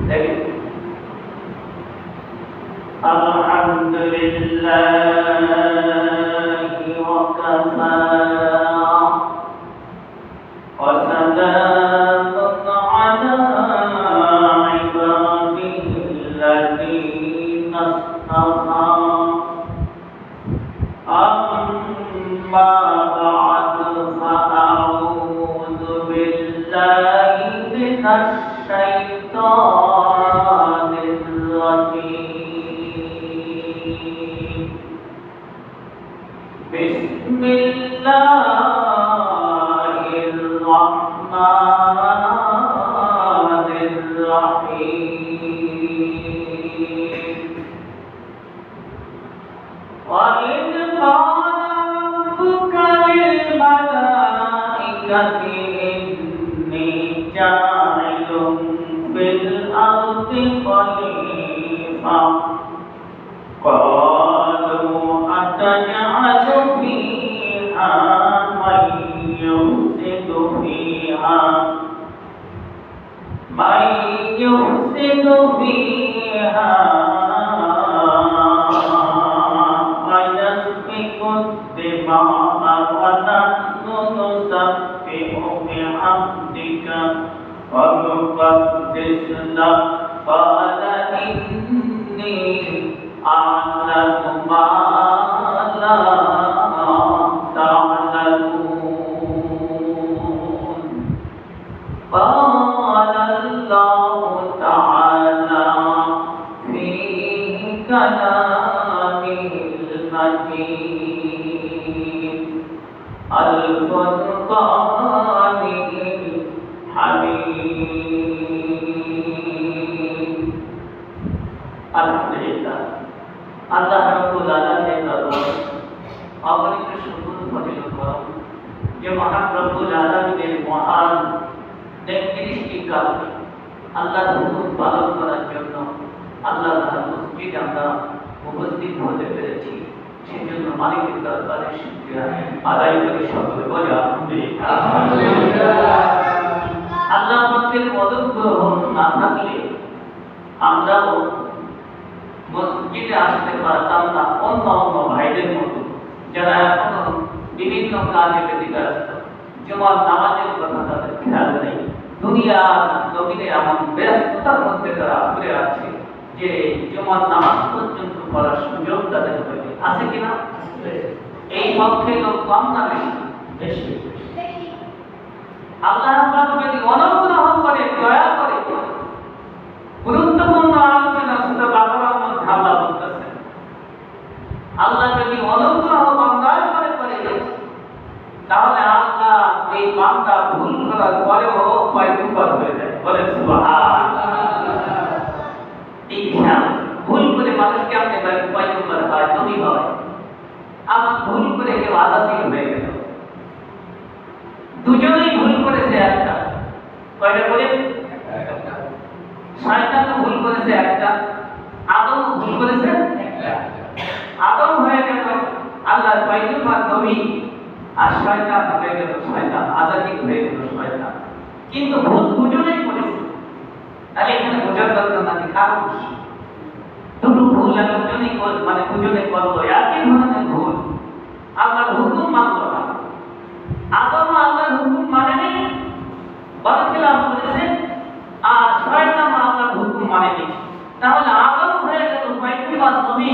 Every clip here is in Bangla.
দেখেন আলহামদুলিল্লাহি ওয়া কাফা ওয়া সালামুন আলা ইবাদিহিল্লাযীনা ইসতাফা আম্মা বা'দু ফাআউযু বিল্লাহি মিনাশ শাইতানির রাজীম বিসমিল্লাহির রাহমানির রাহিম وَإِذْ قَالَ رَبُّكَ لِلْمَلَائِكَةِ إِنِّي جَاعِلٌ فِي الْأَرْضِ خَلِيفَةً قَالُوا أَتَجْعَلُ فِيهَا مَن يُفْسِدُ فِيهَا ونحن نسبح بحمدك ونقدس لك قال إني أعلم ما لا تعلمون قال الله تعالى في كلامه المجيد الفرقان الحميد আলহামদুলিল্লাহ আল্লাহ রাব্বুল আলামিনের দরবারে অগণিত শুকর ফজিলত করো যে মহান রব্বুল আলামিনের মহান নেতৃত্বের কারণে আল্লাহর হুকুম পালন করার জন্য আল্লাহর মসজিদে আমরা উপস্থিত হতে পেরেছি সেজন্য মালিকের দরবারে শুকরিয়া আদায় করে সকলে বলে আলহামদুলিল্লাহ। আল্লাহ পাকের অনুগ্রহ না থাকলে আমরাও মসজিদে আসতে পারতাম না অন্য অন্য ভাইদের মতো যারা এখনো বিভিন্ন কাজে ব্যতিব্যস্ত, জুমার নামাজের কথা তাদের খেয়াল নেই, দুনিয়ার জমিনে এমন ব্যস্ততার মধ্যে তারা ঘুরে আছে যে জুমার নামাজ পর্যন্ত পড়ার সুযোগ তাদের হয়নি। আছে কিনা? এই পক্ষে লোক কম না বেশি? আল্লাহ পাক যদি অনুগ্রহ করে দয়া করে গুরুত্বপূর্ণ আলোচনা সূরা বাকারার মধ্যে আল্লাহ বলতেছেন, আল্লাহ যদি অনুগ্রহ বান্দার করে তাহলে আল্লাহ এই বান্দা ভুল করার পরেও পয়গম্বর হয়ে যায়। বলেন সুবহানাল্লাহ। এই ভুল করে মানুষ কেমনে পয়গম্বর হয়, নবী হয়, আবার ভুল করে কেউ আজাদি হয়ে গেল। দুজনেই ভুল করেছে একটা, কয়টা করে? শয়তানও ভুল করেছে একটা, আদমও ভুল করেছে একটা। আদম হয়ে গেল আল্লাহর পয়গম্বর নবী, আর শয়তান হয়ে গেল শয়তান, আজাদি হয়ে গেল শয়তান। কিন্তু ভুল দুজনেই করেছে। তাহলে এখানে বোঝার দরকার নাকি কারণ দুটো ভুল দুজনেই মানে দুজনে করলো একই ধরনের ভুল, আল্লাহর হুকুম মানলো না। আদম আল্লাহর হুকুম মানেনি, বরখিলাফ করেছে, আর শয়তান আল্লাহর হুকুম মানেনি। তাহলে আদম হয়ে গেল পয়গম্বর নবী,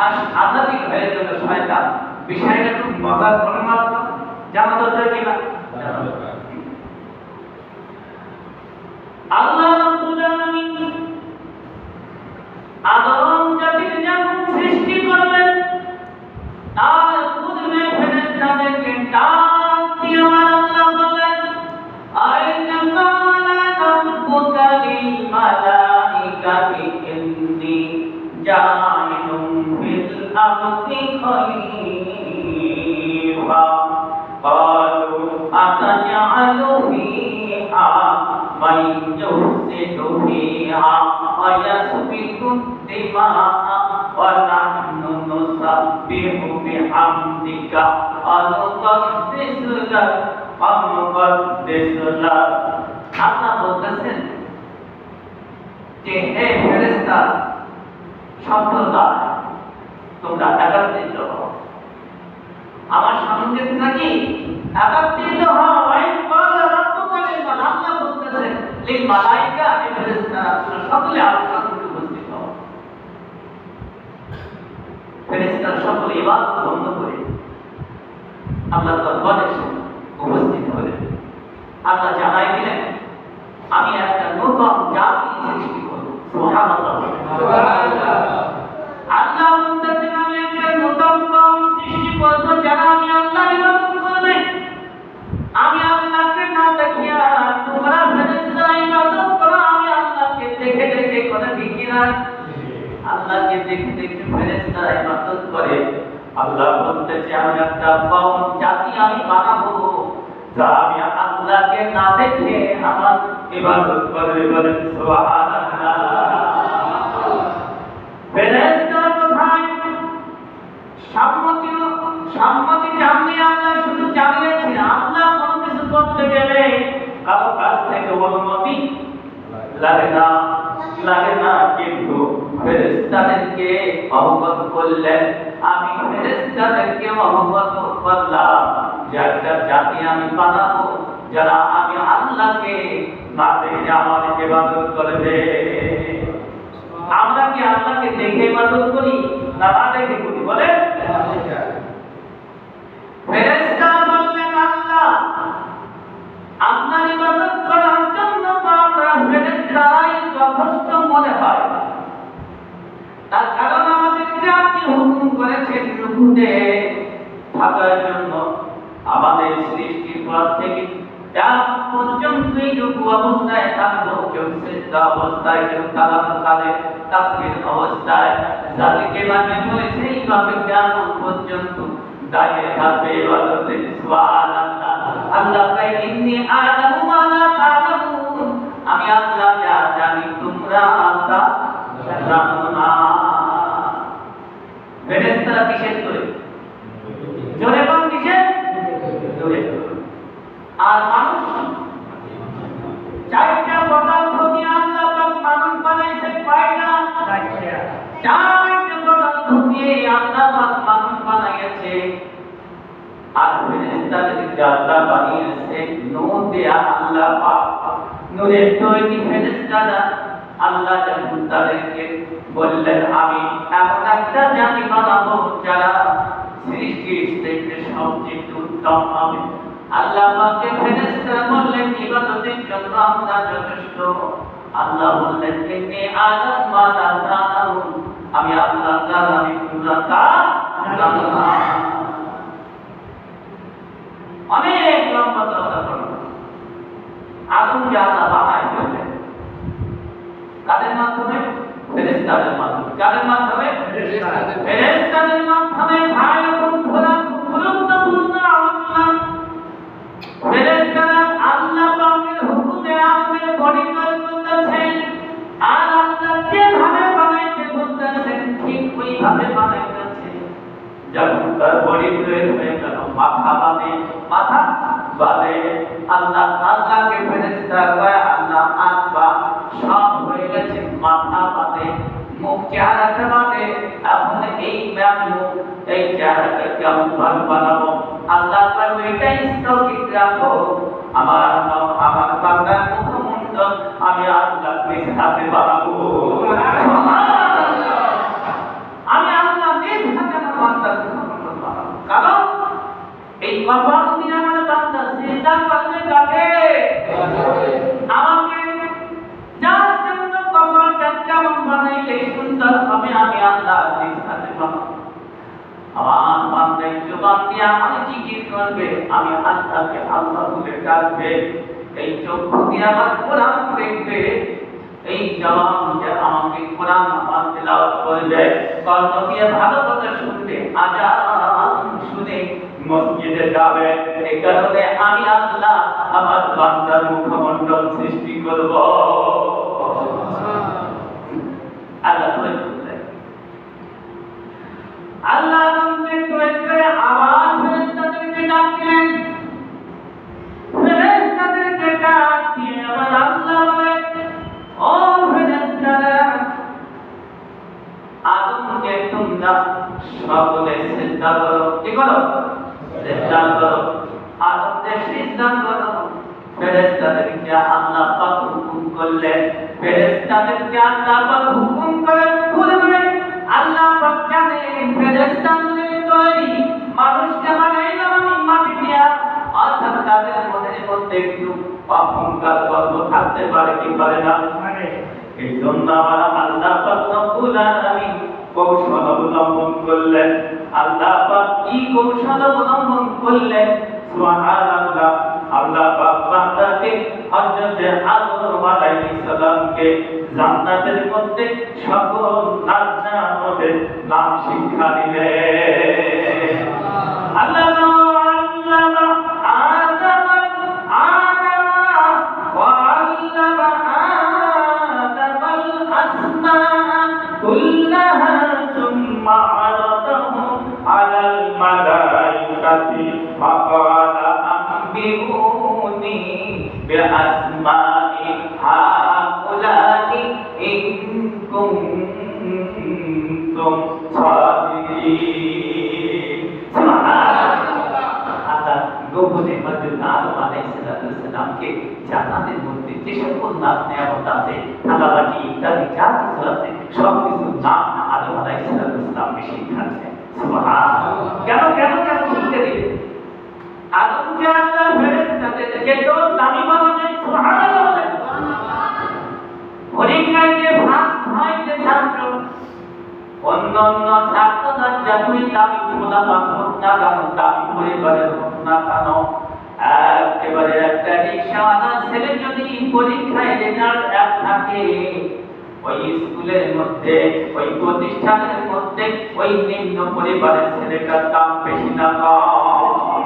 আর আজাদি হয়ে গেল শয়তান। বিষয়টা খুব মজার ঘটনা, জানা দরকার কিনা? আল্লাহ রাব্বুল আলামিন আদম জাতির যখন সৃষ্টি করলেন, তার পূর্বে ফেরেশতাদেরকে ডাক দিয়ে আল্লাহ বললেন, আইনা কালা রাব্বুকা লিল মালাইকাতি ইন্নী জাইলুন ফিল আরদি খলিফা ক্বালু আতাজআলু ফীহা মান ইউফসিদু ফীহা ওয়া ইয়াসফিকু দিমাআ ওয়া নাহনু নুসাব্বিহু বিহামদিকা ওয়া নুকদ্দিসু লাক আল্লাহ বলতেছেন যে হে ফেরেশতা সম্প্রদায় তোমরা একত্রিত হও। আমার সঙ্গে নাকি একত্রিত হও। আল্লাহ বলতেছেন লিল মালাইকা হে ফেরেশতা সকলে আলোচনা উপস্থিত হও। ফেরেশতা সকলে ইবাদত বন্ধ করে আল্লাহর দরবারে উপস্থিত হলেন। আল্লাহ জানাই দিলেন আমি একটা নতুন জাতি সৃষ্টি করব। সুবহানাল্লাহ সুবহানাল্লাহ। আল্লাহ বলতেছেন আমি একটা নতুন কওম সৃষ্টি করব যারা আমি আল্লাহর ইবাদত করবে। আমি আল্লাহকে না দেখিয়া তোমরা ফেরেশতা ইবাদত করো। আমি আল্লাহকে দেখে দেখে করে ঠিক না আল্লাহকে দেখে দেখে ফেরেশতা ইবাদত করে। আল্লাহ বলতেছে আমি একটা কওম জাতি আমি বানাবো যা আমি আল্লাহকে না দেখে আমার ইবাদত করবে। বলেন সুবহানাল্লাহ। ফেরেশতা কোথায় সম্মতি জানলে আল্লাহ শুধু জানিয়েছেন। আল্লাহ কোনো কিছু করতে গেলে কারো কাছ থেকে অনুমতি লাগে না কিন্তু ফেরেশতাদেরকে অবগত করলেন। আমি ফেরেশতাদেরকে অবগত করলাম যে একটা জাতি আমি বানাবো যারা আমি আল্লাহকে না দেখে আমার ইবাদত করবে। আমরা কি আল্লাহকে দেখে ইবাদত করি না না দেখে করি? বলে ফেরেশতা বললেন আল্লাহ আপনার ইবাদত করার জন্য আমরা ফেরেশতাই যথেষ্ট মনে হয়। তার কারণ আমাদেরকে আপনি হুকুম করেছেন রুকুতে থাকার জন্য। আমাদের সৃষ্টির পর থেকে পর্যন্ত এই রুকু অবস্থায় থাকবো। কেউ সিজদা অবস্থায়, কেউ কালে তাকবীর অবস্থায়, যাদেরকে মানে বলেছে এইভাবে কিয়ামত পর্যন্ত দাঁড়িয়ে থাকবে ইবাদতে। সুবহানাল্লাহ। আল্লাহ তাই ইন্নী আ'লামু মা লা তা'লামুন আমি আল্লাহ যা জানি তোমরা তা জানো না। ফেরেশতারা কিসের করে? জোরে কোন কিসের? জোরে। আর মানুষ চারটা পদার্থ দিয়ে আল্লাহ পাক মানুষ বানাইছে। কয়টা? চারটা পদার্থ দিয়ে আল্লাহ পাক মানুষ বানাইছে। আর ফেরেশতাদেরকে আল্লাহ বানিয়েছে নূর দিয়ে। আল্লাহ পাক নূরের তৈরি ফেরেশতারা আল্লাহ যখন তাদেরকে বললেন আমি এমন একটা জাতি বানাবো যারা সৃষ্টির থেকে সবচেয়ে উত্তম হবে। আল্লাহ পাকে ফেরেশতারা বললেন ইবাদতের জন্য আমরা যথেষ্ট। আল্লাহ বললেন ইন্নী আ'লামু মা লা তা'লামুন আমি আল্লাহ জানি তোমরা তা জানো না। অনেক লম্বা কথা বলল। আদমকে আল্লাহ বানায় ফেললেন কাদের মাধ্যমে? ফেরেশতাদের মাধ্যমে। কাদের মাধ্যমে? ফেরেশতাদের মাধ্যমে। ভাই বন্ধুরা গুরুত্বপূর্ণ আলোচনা। ফেরেশতারা আল্লাহ পাকের হুকুমে আমাদের পরিকল্পনাছেন। আর আল্লাহ যেভাবে বানাইতে বলতেছেন ঠিক ওইভাবে বানাইতেছেন। যখন তার বডি তৈরি হয়ে গেল মাথা বাদে আল্লাহকে ফেরেশতা কয় আল্লাহ আত্মা সব হয়ে গেছে মাথা বাদে মুখ চেহারাটা বাদে। এখন এই মুখ এই চেহারাটা কেমন ভাবে বানাবো? আল্লাহ কয় এটাই স্থগিত রাখো। আমার বান্দার মুখমণ্ডল আমি আল্লাহ নিজ হাতে বানাবো। আমি আল্লাহ নিজ হাতে আমার বান্দার মুখমণ্ডল বানাবো। কারণ এই কপাল দিয়ে আমার বান্দা সিজদা করবে কাকে? আমাকে। যার জন্য কপালটা কেমন বানাইলে সুন্দর হবে আমি আল্লাহ নিজ হাতে বানাবো। আমার বান্দা জবান দিয়ে আমার জিকির করবে আমি আল্লাহকে আল্লাহ বলে ডাকবে। এই চক্ষু দিয়ে আমার কোরআন দেখবে। এই জবান দিয়ে আমাকে কোরআন আমার তেলাওয়াত করবে। কর্ণ দিয়ে ভালো কথা শুনবে। আজান শুনে মসজিদে যাবে। এই কারণে আমি আল্লাহ আমার বান্দার মুখমণ্ডল সৃষ্টি করব। আল্লাহ আল্লাহ করে আবার ফেরেশতাদেরকে ডাকলেন। ফেরেশতাদেরকে ডাক দিয়ে আবার আল্লাহ বলেন ও ফেরেশতারা না সকলে সিজদা করো কি করো সিজদা করো আদমকে সিজদা করো ফেরেশতাদেরকে আল্লাহ পাক হুকুম করলেন ফেরেশতাদেরকে আল্লাহ পাক হুকুম করলেন আল্লাহ পাক জানেন ফেরেশতাদের তৈরি মানুষকে বানাইলো আমি মাটি দিয়া অর্থাৎ তাদের মধ্যে একটু অহংকার গর্ব থাকতে পারে কি পারে না এই জন্য আল্লাহ পাক রব্বুল আলামিন কৌশল অবলম্বন করলেন আল্লাহ পাক কি কৌশল অবলম্বন করলেন সুবহানাল্লাহ আল্লাহ পাক বান্দাকে হযরত আদম আলাইহিস সালামকে জান্নাতের মধ্যে সকল নাজনাতের নাম শিক্ষা দিলেন আল্লাহ আল্লামা আদম وعلم آدم الأسماء كلها ثم عرضهم على الملائكة فقال أنبئوني بأسماء هؤلاء إن كنتم صادقين গোপনে হযরত আদম আলাইহিস সালামকে জান্নাতের মধ্যে যে সকল নাম নিয়ামত আছে থালাবাটি ইত্যাদি যা কিছু আছে সব কিছু নাম আদম আলাইহিস সালামকে শিখাচ্ছেন সুবহানাল্লাহ কেন শিখতে দিলেন আদমকে আল্লাহ ফেরেশতাদেরকে তো দামি বানালেন সুবহানাল্লাহ বলেন পরীক্ষায় যে ফার্স্ট হয় যে ছাত্র অন্যান্য ছাত্ররা যতই দামি মুলাকাত হোক না কেন দামি পরিবারের হোক না কেন একেবারে একটা রিক্সাওয়ালা ছেলে যদি পরীক্ষায় রেজাল্ট এক থাকে ওই স্কুলের মধ্যে ওই প্রতিষ্ঠানের মধ্যে ওই নিম্ন পরিবারের ছেলেটার দাম বেশি না কম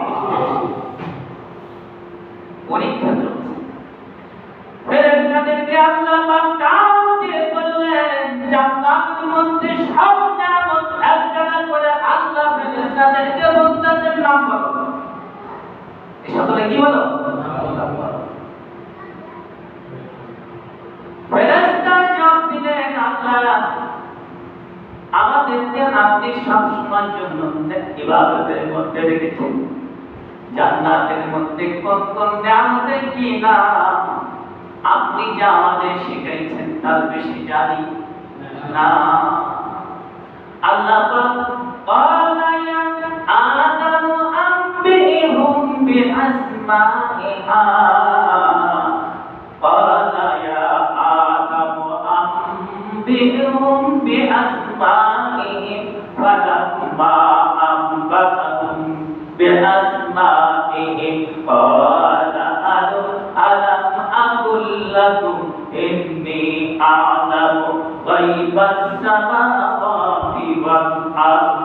পরীক্ষা চলছে ফেরেশতাদেরকে আল্লাহ পাক দাও দিয়ে বললেন জান্নাতের মধ্যে সব নিয়ামত একজনের করে আল্লাহ ফেরেশতাদেরকে বলতেছেন নাম বলো এই সকলে কি বলো নাম বলো ফেরেশতা জবাব দিলেন আল্লাহ আমাদেরকে আপনি সব সময়ের জন্য ইবাদতের মধ্যে রেখেছেন জান্নাতের মধ্যে কোন কোন নিয়ামতের কি নাম আপনি যা আমাদের শিখাইছেন তার বেশি জানি না আল্লাহ قال يا آدم أنبئهم بأسمائها قال يا آدم أنبئهم بأسمائهم فلما أنبأهم بأسمائهم قال ألم أقل لكم إني أعلم غيب السماوات والأرض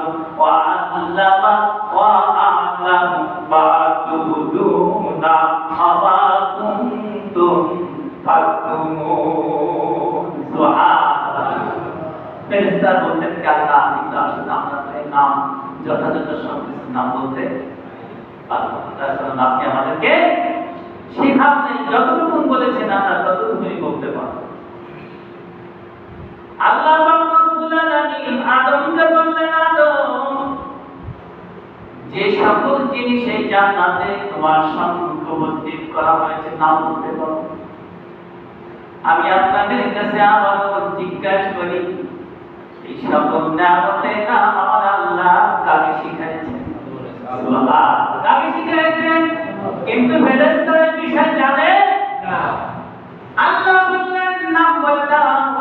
وأعلم ما تبدون وما كنتم تكتمون سبحان الله ফেরেশতা বলতেন কে আল্লাহ কিন্তু আসলে আমরা তো এই নাম যথাযথ সব কিছু নাম বলতে পারবো না আপনি আমাদেরকে শিখাবেন যতটুকু বলেছেন আমরা ততটুকুই বলতে পারবো আল্লাহ পাক রব্বুল আলামিন আদমকে বললেন আদম যে সকল জিনিস এই জান্নাতে তোমার সম্মুখে উপস্থিত করা হয়েছে নাম বলতে পারো আমি আপনাদের কাছে আবার জিজ্ঞাসা করি এই সকল নিয়ামতের নাম আমার আল্লাহ কাকে শিখাইছেন সুবহানাল্লাহ কাকে শিখাইছেন কিন্তু ফেরেশতারা এই বিষয় জানে না আল্লাহ বললেন নাম বললাম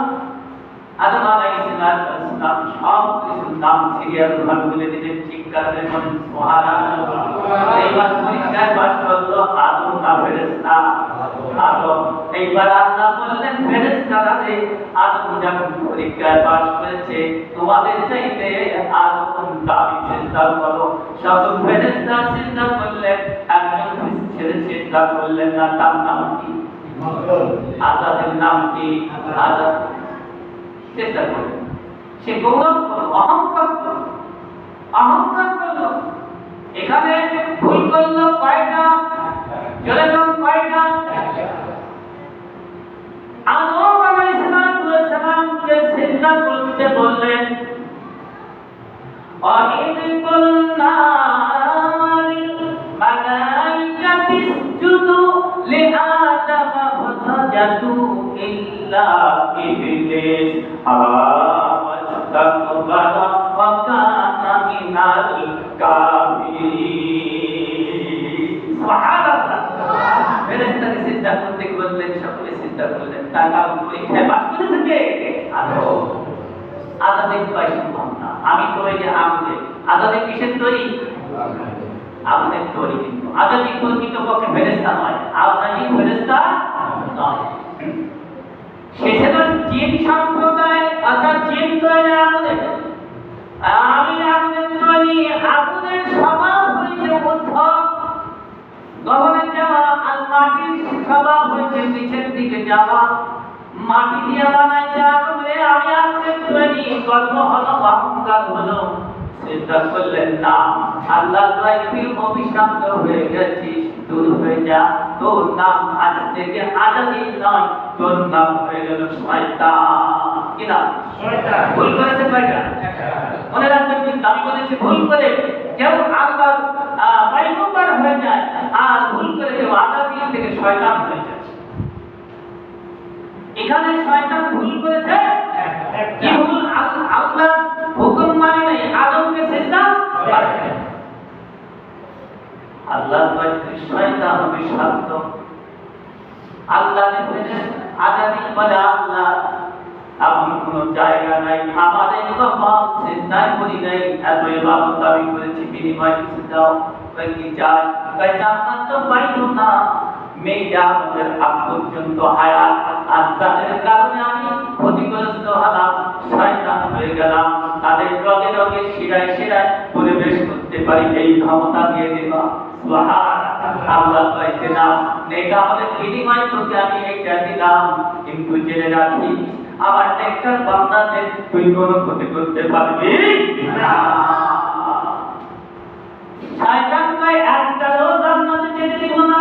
আদম আলাইহিস সালাম সব কিছু নাম সিরিয়াল ভাবে বলে দিলেন ঠিক করে বলেন সুবহানাল্লাহ এইবার পরীক্ষায় পাস করলো আদম না ফেরেশতা আদম এইবার আল্লাহ বললেন ফেরেশতারা আদম যখন পরীক্ষায় পাস করেছে তোমাদের চাইতে আদম দাবি চিন্তা করো সকল ফেরেশতা চিন্তা করলেন একজন ছেলে চিন্তা করলেন না তার নাম কি আজাদের নাম কি আজাদ চেষ্টা করলেন সে গৌরব করলো অহংকার করলো এখানে ভুল করলো কয়টা যেরকম কয়টা আদম আলাইহিস সালামকে সিজদা করতে বললেন সাজাদু ইল্লা ইবলিস আওয়াস্তাকবারা ওয়া কানা মিনাল কাফিরিন। সুবহানাল্লাহ। ফেরেশতাকে সিজদা করতে বললেন, সকলে সিজদা করলেন। তারা পরীক্ষায় পাস করেছে কে? আল্লাহ। আজাদে পাই সম্ভব না। আমি তো এই যে আজাদে কিসের তৈরি? আগুনের তৈরি। কিন্তু আজাদি প্রকৃতপক্ষে ফেরেশতা নয়, আজাদি ফেরেশতা নয়। শেষে তো জিন সম্প্রদায় অর্থাৎ জিন তৈরি আগুনের, আমি আগুনের তৈরি। আগুনের স্বভাব হয়েছে উদ্ধব, গগনে যাওয়া, আর মাটির স্বভাব হয়েছে নিচের দিকে যাওয়া। মাটি দিয়ে বানাইছে আগুনে, আমি আগুনের তৈরি। গর্ব হলো, অহংকার হলো, চিন্তা করলেন না। আল্লাহ তুই অভিশপ্ত হয়ে গেছিস, দূর হয়ে যা। তোর নাম আজ থেকে আজাদি নয়, তোর নাম হয়ে গেল শয়তান। কি নাম? শয়তান। ভুল করেছে কয়টা? মনে রাখবেন, কিন্তু আমি বলেছি ভুল করে কেউ আল্লাহ পয়গম্বর হয়ে যায়, আর ভুল করে কেউ আজাদি থেকে শয়তান হয়ে যায়। এখানে শয়তান ভুল করেছে। কি ভুল? আল্লাহ হুকুম মানে নাই, আদমকে সিজদা করে। আল্লাহ কয়েছে শয়তান অভিশপ্ত। আল্লাহ বলেছেন আজাদি বলে আল্লাহ এমন কোন জায়গা নাই আমাদের কপাল সিজদা করি নাই, এত ইবাদত আমি করেছি, বিনিময় কিছু দাও। কি চাই? তাই জান্নাত তো পাইতো না। মেয়েটা আমাদের আগ পর্যন্ত হায়াত, আর যাদের কারণে আমি ক্ষতিগ্রস্ত হলাম, শয়তান হয়ে গেলাম, তাদের রগে রগে শিরায় শিরায় পরিবেশ করতে পারি, এই ক্ষমতা দিয়ে দিবা। সুবহানাল্লাহ। আল্লাহ কইতে না, নেক আমাদের বিনিময় তোকে আমি এটা দিলাম, কিন্তু জেনে রাখিস আমার নেককার বান্দাদের তুই কোনো ক্ষতি করতে পারবি না। শয়তান কয় একটা রোজ জান্নাতে যেতে দিব না,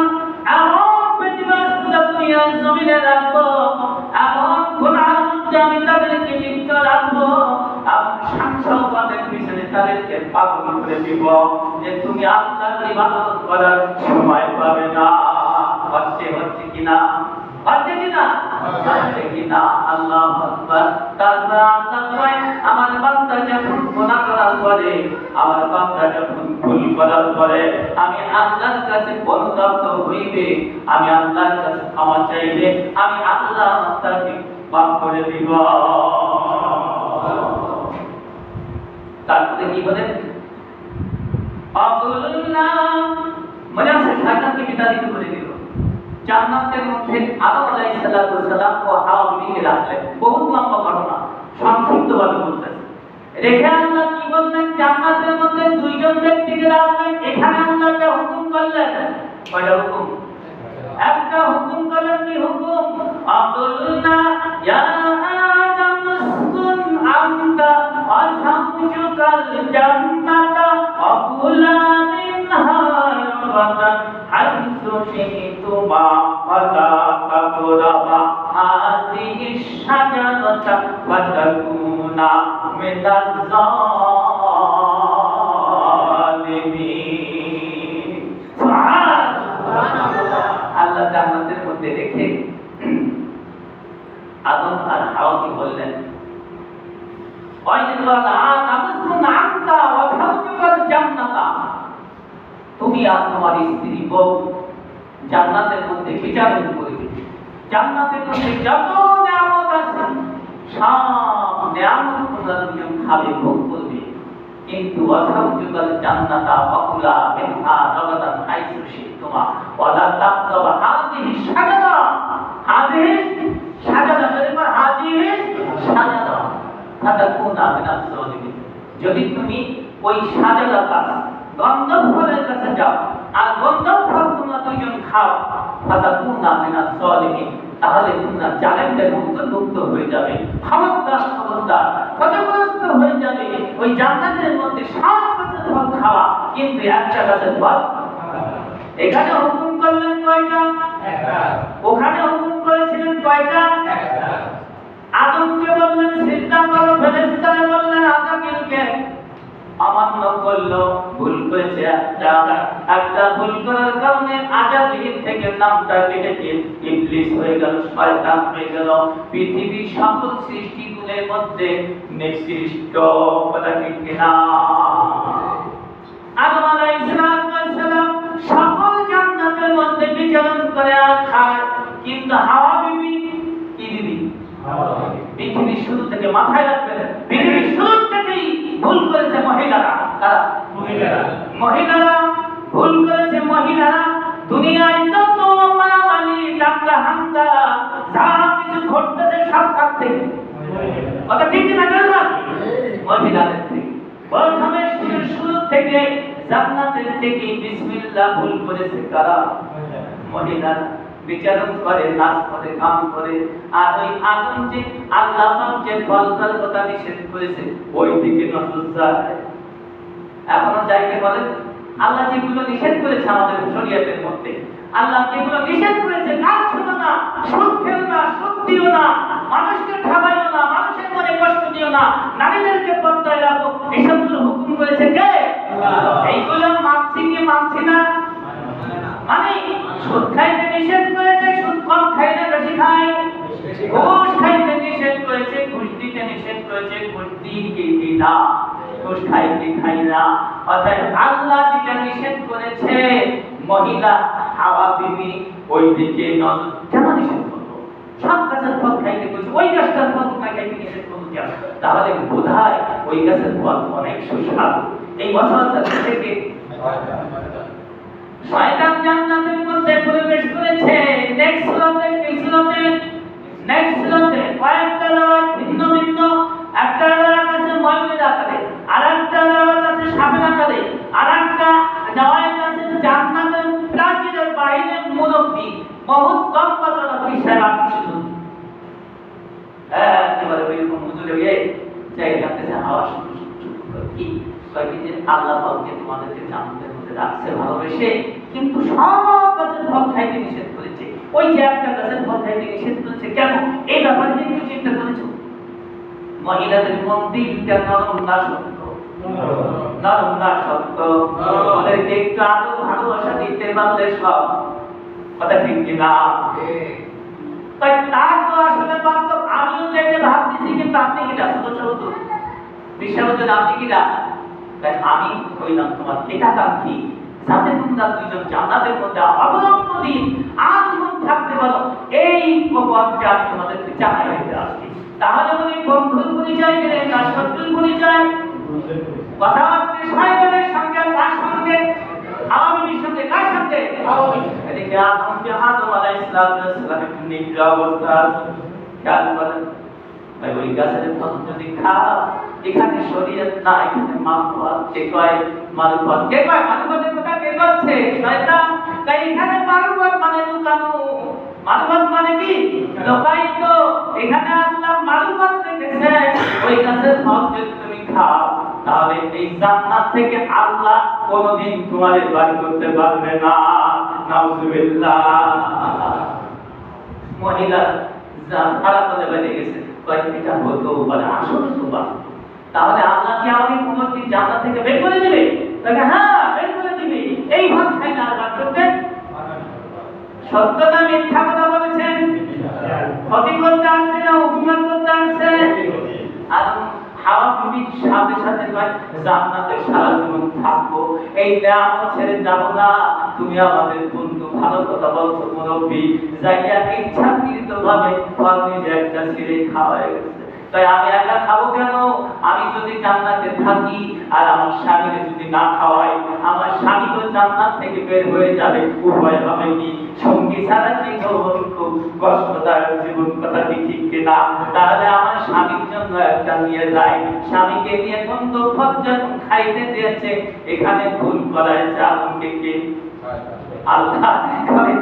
এমন প্রতিবাদ দুনিয়ার জমিনে রাখবো, এমন গুনার মধ্যে আমি তাদেরকে লিপ্ত রাখবো, এমন সংসদের পিছনে তাদেরকে পাগল করে দিব যে তুমি আল্লাহর ইবাদত করার সময় পাবে না। হচ্ছে কিনা? হচ্ছে কিনা? হচ্ছে কিনা? আল্লাহু আকবার। তারপর আল্লাহ কয় আমার বান্দা যখন গুনাহ করার পরে, আমার বান্দা যখন ভুল করার পরে আমি আল্লাহর কাছে অনুতপ্ত হইবে, আমি আল্লাহর কাছে ক্ষমা চাইবে, আমি আল্লাহ তাকে মাফ করে দিব। তারপরে কি বলেন? আব্দুল্লাহ মনে আছে শয়তানকে বিতাড়িত করে দিল। জান্নাতের মধ্যে আদম আলাইহিস সালাম ও হাওয়া বিবিকে রাখলেন। বহুত লম্বা ঘটনা, সংক্ষিপ্তভাবে বলতেছি। রেখে আল্লাহ কি বললেন? জান্নাতের মধ্যে দুইজন ব্যক্তিকে রাখলেন। এখানে আল্লাহ একটা হুকুম করলেন। কয়টা হুকুম? একটা হুকুম করলেন। কি হুকুম? আব্দুল্লাহ ইয়া আদম উসকুন আনতা ওয়া যাওজুকাল জান্নাতা ওয়া কুলা মিনহা রাগাদান হাইসু শি'তুমা ওয়া লা তাকরাবা হাযিহিশ শাজারাতা ওয়া তাকুনা মিনাজ জালিমিন। সুবহানাল্লাহ। আল্লাহ জান্নাতের মধ্যে রেখে আদম আর হাওয়াকে বললেন, তুমি আর তোমার স্ত্রী বউ জান্নাতের মধ্যে বিচারণ করবে। জান্নাতের মধ্যে যত নিয়ামত আছে সব নিয়ামত তোমরা দুজন খাবে, ভোগ করবে, কিন্তু ওয়াসাউজুকাল জান্নাতা ওয়াকুলা মিনহা রাগাদান হাইসু শি'তুমা ওয়া লা তাকরাবা হাযিহি শাজারা। হাযিহি শাজারা মানে হাযিহি শাজারা ফাতাকুনা মিনাজ জালিমিন। যদি তুমি ওই শাজারা গাছ গন্ধব ফলের কাছে যাও আর গন্ধব ফল তোমরা দুজন খাও, ফাতাকুনা মিনাজ জালিমিন, তাহলে তোমরা জালেমদের অন্তর্ভুক্ত হয়ে যাবে। খবরদার খবরদার, ক্ষতিগ্রস্ত হয়ে যাবে। ওই জান্নাতের মধ্যে সব গাছের ফল খাওয়া, কিন্তু একটা গাছের ফল। এখানে হুকুম করলেন কয়টা? ওখানে হুকুম করেছিলেন কয়টা? আদমকে বললেন সিজদা করো, ফেরেশতাকে বললেন আযাকিলকে অমান্য করলো, ভুল করেছে একটা ভুল করার কারণে আজাদির থেকে নামটা কেটে দিয়ে ইবলিস হয়ে গেল, শয়তান হয়ে গেল, পৃথিবীর সকল সৃষ্টিগুলোর মধ্যে নিকৃষ্ট। কথা ঠিক কিনা? আদম আলাইহিস সালাম সকল জান্নাতের মধ্যে বিচরণ করে আর খায়, কিন্তু হাওয়া বিবি কি দিদি? পৃথিবীর শুরু থেকে মাথায় রাখবেন, পৃথিবীর শুরু থেকেই ভুল করেছে মহিলারা। তারা মহিলারা ভুল করেছে। মহিলারা দুনিয়ায় যত মারামারি দাঙ্গা হাঙ্গামা যা কিছু ঘটতেছে সব কার থেকে? কথা ঠিক না? মহিলাদের থেকে। প্রথমে শুরু থেকে জান্নাতের থেকে বিসমিল্লাহ ভুল করেছে কারা? মহিলারা। বিচারণ করে, নাচ করে, কাম করে, আর ওই আগুন যে আল্লাহ পাক যে ফলটার কথা নিষেধ করেছে ওই দিকে নজর যায়। এখনো যাইতে বলেন আল্লাহ যেগুলো নিষেধ করেছে আমাদের শরীয়তের মধ্যে, আল্লাহ যেগুলো নিষেধ করেছে কাজ ছিল না, সুদ খেও না, সুদ দিও না, মানুষকে ঠকাইও না, মানুষের মনে কষ্ট দিও না, নারীদেরকে পর্দায় রাখো, এসবগুলো হুকুম করেছে কে? এইগুলো মানছি কি মানছি না? মানে সুদ খাইতে নিষেধ করেছে, সুদ কম খাইলে বেশি খাই। ঘুষ খাইতে নিষেধ করেছে, ঘুষ দিতে নিষেধ করেছে, ঘুষ দিই কি না, ঘুষ খাইতে খাই না। অর্থাৎ আল্লাহ যেটা নিষেধ করেছে মহিলা হাওয়া বিবি ওই দিকে নজর কেন নিষেধ করলো? সব গাছের ফল খাইতে বলছে, ওই গাছটার ফল তোমায় খাইতে নিষেধ করলো কেন? তাহলে বোধহয় ওই গাছের ফল অনেক সুস্বাদু। এই ওয়াসওয়াসা থেকে শয়তান জান্নাতের মধ্যে প্রবেশ করেছে। নেক্সট সুরাতে কয়েকটা রাত ভিন্ন ভিন্ন, একটা রাত আছে ময়ূরের আকারে, আরেকটা রাত আছে সাপের আকারে, আরেকটা রাত আছে জান্নাতের প্রাচীরের বাইরে মুরব্বি বহুত লম্বা চড়া বিষয় রাখছিল। এবারে ওইরকম হুজুরে গিয়ে জায়গা থেকে হাওয়া শুরু কি কয়েকদিন আল্লাহ পাককে তোমাদেরকে জান্নাতের মধ্যে রাখছে ভালোবেসে, কিন্তু সব গাছের ফল খাইতে নিষেধ করেছে। ওই যে একটা গাছের ফল খাইতে নিষেধ করেছে কেন? এই ব্যাপারে একটু চিন্তা করেছো? মহিলাদের মন দিলটা নরম না শক্ত? নরম না শক্ত? ওদেরকে একটু আদর ভালোবাসা দিতে পারলে সব। কথা ঠিক কিনা? তাই তার তো আসলে বাস্তব আমিও দেখে ভাবতেছি, কিন্তু আপনি কিনা সদস্য হতো বিশ্বাস হতেন আপনি কিনা? তাই আমি হইলাম তোমার হিতাকাঙ্ক্ষী, যাতে তোমরা দুইজন জান্নাতের মধ্যে অবলম্বন দিন আজীবন থাকতে পারো। এই প্রভাবটা আমি তোমাদেরকে জানাই দিতে আসছি। তাহলে উনি বন্ধুর পরিচয় দিলেন না শত্রুর পরিচয়? কথা হচ্ছে শয়তানের সঙ্গে কার সঙ্গে? আওয়ামীর সঙ্গে কার সঙ্গে? এদিকে আদম আলাইহিস সালাম একটু নিগ্রহ অবস্থা খেয়াল করেন। ভাই ওই গাছের ফল যদি খাও, এখানে শরীয়ত না, এখানে মারফত। কে কয় মারফত? কে কয় মারফতের কথা কে করছে? শয়তান। তাই এখানে মারফত মানে লুকানো। মারফত মানে কি? লুকায়িত। এখানে আল্লাহ মারফত রেখেছে। ওই গাছের ফল যদি তুমি খাও তাহলে এই জান্নাত থেকে আল্লাহ কোনোদিন তোমাদের বার করতে পারবে না। নাউজুবিল্লাহ। মহিলা খারাপ করে বেরিয়ে গেছে, এটা হতো বলে আসলে তো বাস্তব। তাহলে আল্লাহ কি আমাকে কোনোদিন জান্নাত থেকে বের করে দিবে? তাকে হ্যাঁ বের করে দিবে। এই ভাব খাই না আর বার করতে? সত্যতা মিথ্যা কথা বলেছেন, ক্ষতি করতে আসছে না উপকার করতে আসছে? আর হাওয়া বিবির সাথে সাথে জান্নাতে সারা জীবন থাকবো, এই নিয়ামত ছেড়ে যাব না। তুমি আমাদের বন্ধু, ভালো কথা বলছো মুরব্বী, যাইয়া ইচ্ছাকৃত ভাবে ফল নিজে একটা ছিঁড়ে খাওয়া হয়ে গেছে। তাই আমি একা খাবো কেন? আমি যদি জান্নাতে থাকি আর আমার স্বামীকে যদি না খাওয়াই, আমার স্বামী তো জান্নাত থেকে বের হয়ে যাবে। উভয় হবে কি? সঙ্গী ছাড়া জীবন খুব কষ্টদায়ক জীবন। কথা কি ঠিক কিনা? তাহলে আমার স্বামীর জন্য একটা নিয়ে যাই। স্বামীকে নিয়ে গন্ধ ফল যখন খাইতে দিয়েছে, এখানে ভুল করাইছে আদমকে কে? আল্লাহ।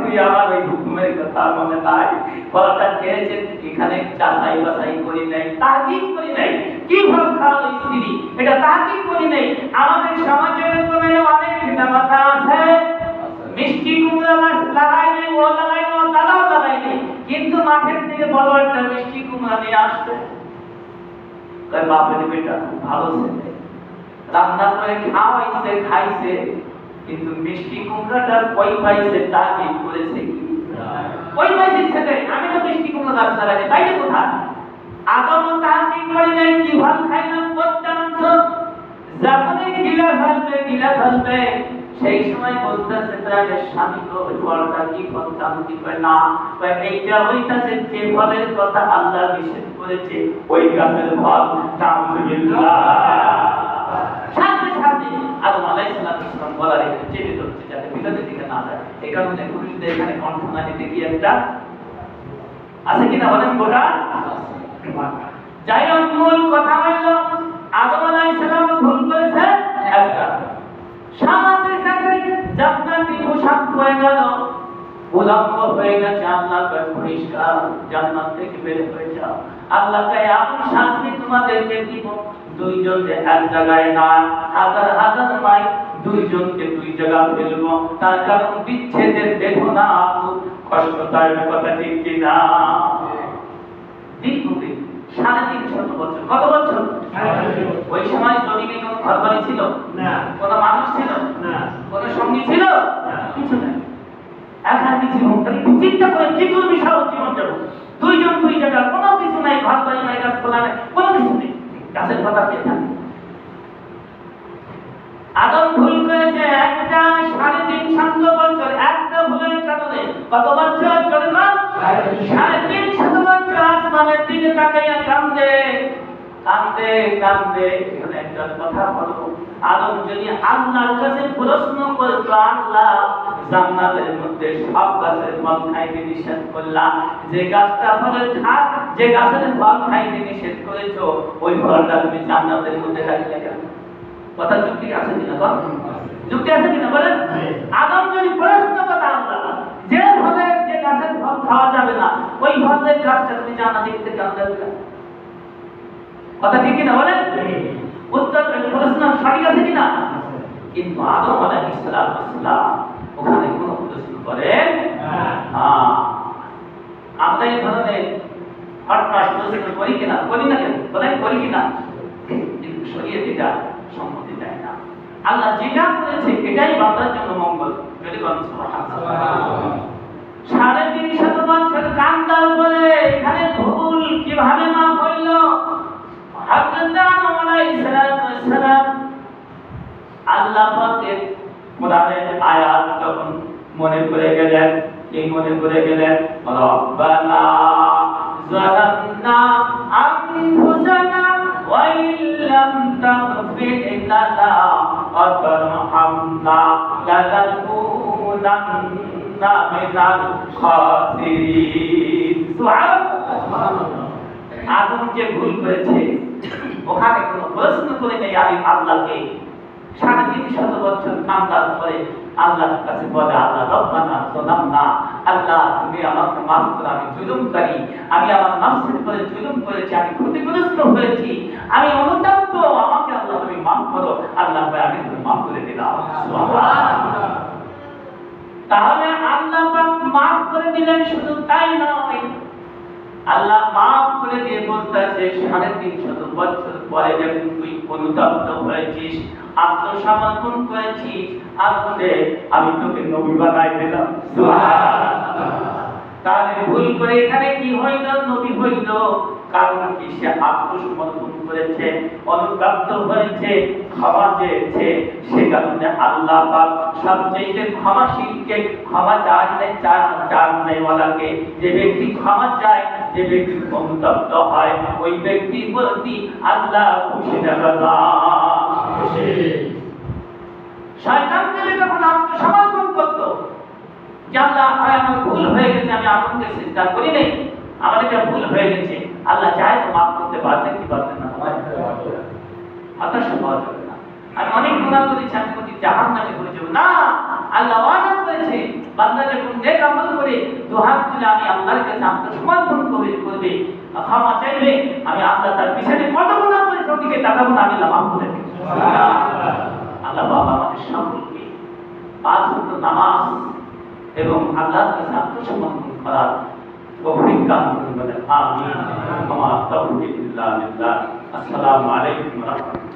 তুই আমার ওই হুকুমের কথা মনে নাই? ফলটা খেয়েছেন, এখানে যাচাই বাছাই করি নাই, তাহকিক করি নাই। কি ফল খাওয়ালো স্ত্রী, এটা তাহকিক করি নাই। আমাদের সমাজের মধ্যে অনেক পিতামাতা আছে, মিষ্টি কুমড়া গাছ লাগাইলে ও লাগাইলে ও দাদাও লাগাইলে, কিন্তু মাঠের থেকে বড় একটা মিষ্টি কুমড়া নিয়ে আসছে। তাই বাপের বেটা খুব ভালো ছেলে, রান্না করে খাওয়াইছে, খাইছে, কিন্তু মিষ্টি কুমড়াটা কই পাইছে তা ঠিক করেছে কি? কই পাইছে ছেলে? আমি তো মিষ্টি কুমড়া গাছ লাগাইছি, পাইলে কোথায়? আদম তা ঠিক করে নাই, কি ভাল খাইলাম পদ্মাংশ, যখনই গিলা ফেলবে সেই সময় বলতেছে তার স্বামী তো ফলটা কি ফল জানতে পারে না, এইটা হইতাছে যে ফলের কথা আল্লাহ নিষেধ করেছে ওই গাছের ফল। আলহামদুলিল্লাহ। সাথে সাথে আদম আলাইহিস সালাম বলার এখানে চেপে ধরছে যাতে বিপদের দিকে না যায়। এই কারণে পুরুষদের এখানে কণ্ঠনা দিতে গিয়ে একটা আছে কিনা বলেন গোটা। যাই হোক, মূল কথা হইল আদম আলাইহিস সালাম ভুল করেছে একটা, সাথে সাথে জান্নাতি পোশাক হয়ে গেল, উলঙ্গ হয়ে গেছে। আল্লাহ পরিষ্কার জান্নাত থেকে বের হয়ে যাও, আল্লাহ এমন শাস্তি তোমাদেরকে দিব, দুইজনকে এক জায়গায় না, হাজার হাজার মাইল দুইজনকে দুই জায়গায় ফেলবো, তার কারণ বিচ্ছেদের বেদনা কষ্টদায়ক, কথা ঠিক কিনা? দীর্ঘদিন 350 বছর। কত বছর? ওই সময় জমিনে কোন ঘর বাড়ি ছিল না, কোন মানুষ ছিল না, কোন সঙ্গী ছিল কিছু নাই, একাকী জীবন। তাহলে চিন্তা করে কি করবি সব জীবন যাবো, দুইজন দুই জায়গা, কোনো কিছু নাই, ঘর বাড়ি নাই, গাছপালা নাই, কোনো কিছু নেই, গাছের পাতা পেয়ে থাকে। আদম ভুল করেছে একটা 350 বছর, একটা ভুলের কারণে কত বছর চলে গেল? 350 বছর আসমানের দিকে তাকাইয়া কান্দে কান্দে কান্দে। এখানে একটা কথা বলবো, আদম যদি আল্লাহর কাছে প্রশ্ন করতো, আল্লাহ জান্নাতের মধ্যে সব গাছের ফল খাইতে নিষেধ করলাম, যে গাছটা ফলের খাক, যে গাছের ফল খাইতে নিষেধ করেছো ওই ফলটা তুমি জান্নাতের মধ্যে রাখলে কেন? কথা যুক্তি আছে কিনা? যুক্তি আছে কিনা বলেন? আদম যদি প্রশ্ন করতো আল্লাহ, যে ফলের যে গাছের ফল খাওয়া যাবে না ওই ফলের গাছটা তুমি জান্নাতে দিতে কেন দেবে? কথা ঠিক কিনা বলেন? উত্তর প্রশ্ন সঠিক আছে কিনা? কিন্তু আদম আলাইহিস সালাম ওখানে কোনো প্রশ্ন করেন না। আমরা এই ধরনের হঠাৎ প্রশ্ন করি কিনা? করি না কেন বলেন? করি কিনা? কিন্তু শরীয়ত এটা সম্মতি দেয় না। আল্লাহ যেটা করেছে এটাই বান্দার জন্য মঙ্গল। যদি বলেন সুবহানাল্লাহ। 350 বছর কান্দার পরে এখানে ভুল কিভাবে মাফ হইল? হযরত আদম আলাইহিস সালাম আল্লাহ পাকের কোরআনের আয়াত তখন মনে পড়ে গেলেন, এই মনে পড়ে গেলেন, রব্বানা যালামনা আনফুসানা ওয়া ইল্লাম তাগফির লানা ওয়া তারহামনা লানাকুনান্না মিনাল খাসিরিন। সুবহানাল্লাহ। আদম যে ভুল করেছে ওখানে কোনো প্রশ্ন করে নেই, আমি আল্লাহকে 350 বছর কান্দার পরে আল্লাহর কাছে বলে, আল্লাহ রব্বানা যালামনা, আল্লাহ তুমি আমাকে মাফ করো, আমি জুলুমকারী, আমি আমার নফসের উপরে জুলুম করেছি, আমি ক্ষতিগ্রস্ত হয়েছি, আমি অনুতপ্ত, আমাকে আল্লাহ তুমি মাফ করো। আল্লাহ আমি তুমি মাফ করে দিলাম। সুবহানাল্লাহ। তাহলে আল্লাহ পাক মাফ করে দিলেন, শুধু তাই নয়, আল্লাহ মাফ করে দিয়ে বলতেছে 350 বছর পরে যখন তুই অনুতপ্ত হয়েছিস, আত্মসমর্পণ করেছিস, আজকে আমি তোকে নবী বানাই দিলাম। সুবহানাল্লাহ। তাহলে ভুল করে এখানে কি হইল? নবী হইল। কারণ কি? সে আত্মসমর্পণ করেছে, অনুতপ্ত হয়েছে, ক্ষমা চেয়েছে। সে কারণে আল্লাহ পাক সবচেয়ে ক্ষমাশীলকে, ক্ষমা চাওয়ালাকে, যে ব্যক্তি ক্ষমা চায়, যে ব্যক্তি অনুতপ্ত হয়, ওই ব্যক্তির প্রতি আল্লাহ খুশি দেখা যায়। শয়তান যদি তখন আত্মসমর্পণ করত, যে আল্লাহ আমার ভুল হয়ে গেছে, আমি আপনাকে চিন্তা করি নাই, আমার এটা ভুল হয়ে গেছে, আল্লাহ চায় তো মাফ করতে পারবেন কি পারবেন না? হতাশ হওয়া যাবে না। আমি অনেক গুনাহ করেছি, আমি যদি জাহান্নামে পড়ে যাব না, আল্লাহ ওয়াদা করেছে বান্দা যখন নেক আমল করে দুহাত তুলে আমি আল্লাহর কাছে আত্মসমর্পণ করবে, ক্ষমা চাইবে, আমি আল্লাহ তার পিছনে কত গুনাহ করেছে ওদিকে তাকাবো না, আমি মাফ করে দেব। আল্লাহ বাবা আমাদের সকলকে 5 ওয়াক্ত নামাজ এবং আল্লাহর কাছে আত্মসমর্পণ করার তৌফিক দান করুন বলে আমিন। আমার তৌফিক ইল্লা বিল্লাহ। আসসালামু আলাইকুম ওয়া রাহমাতুল্লাহ।